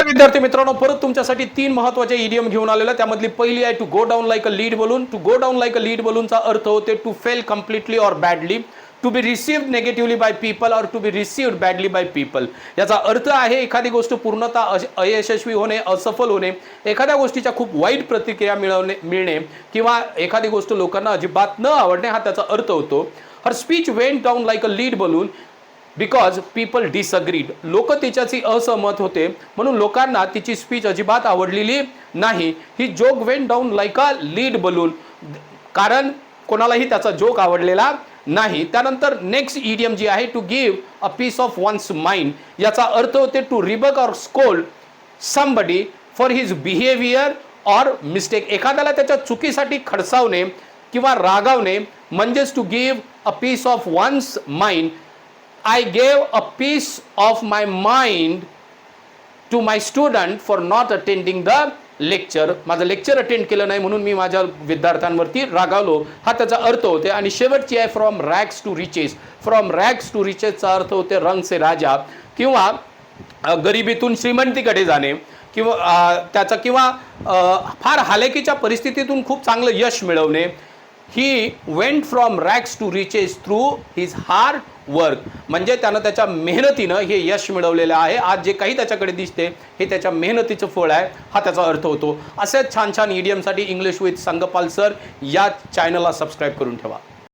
नमस्कार विद्यार्थी मित्रांनो, परत तुमच्यासाठी 3 महत्त्वाचे इडियम घेऊन आलेला. त्यामधली पहिली आहे to go down like a lead balloon. To go down like a lead बलूनचा अर्थ होते to fail completely or badly, to be received negatively by people or to be received badly by people. याचा अर्थ आहे एखादी गोष्ट पूर्णतः अयशस्वी होणे, असफल होणे, एखाद्या गोष्टीच्या खूप वाईट प्रतिक्रिया मिळणे किंवा एखादी गोष्ट लोकांना अजिबात न आवडणे हा त्याचा अर्थ होतो. Her speech went down like a lead balloon because people disagreed. लोक तिच्याशी असहमत होते म्हणून लोकांना तिची स्पीच अजिबात आवडलेली नाही. ही joke went down like a lead balloon, कारण कोणालाही त्याचा जोक आवडलेला नाही. त्यानंतर नेक्स्ट इडियम जी आहे to give a piece of one's mind. याचा अर्थ होते to rebuke or scold somebody for his behaviour or mistake. एखाद्याला त्याच्या चुकीसाठी खडसावणे किंवा रागावणे म्हणजेच to give a piece of one's mind. I gave a piece of my mind to my student for not attending the lecture. माझं lecture attend केलं नाही म्हणून मी माझ्या विद्यार्थ्यांवरती रागावलो, हा त्याचा अर्थ होते. आणि शेवटची आहे from rags to riches. From rags to रिचेसचा अर्थ होते रंग से राजा किंवा गरिबीतून श्रीमंतीकडे जाणे किंवा फार हालेकीच्या परिस्थितीतून खूप चांगलं यश मिळवणे. He went from rags to riches through his hard work. म्हणजे त्यानं त्याच्या मेहनतीनं हे यश मिळवलेलं आहे. आज जे काही त्याच्याकडे दिसते हे त्याच्या मेहनतीचं फळ आहे, हा त्याचा अर्थ होतो. असेच छान छान इडियमसाठी इंग्लिश विथ संगपाल सर या चॅनलला सबस्क्राईब करून ठेवा.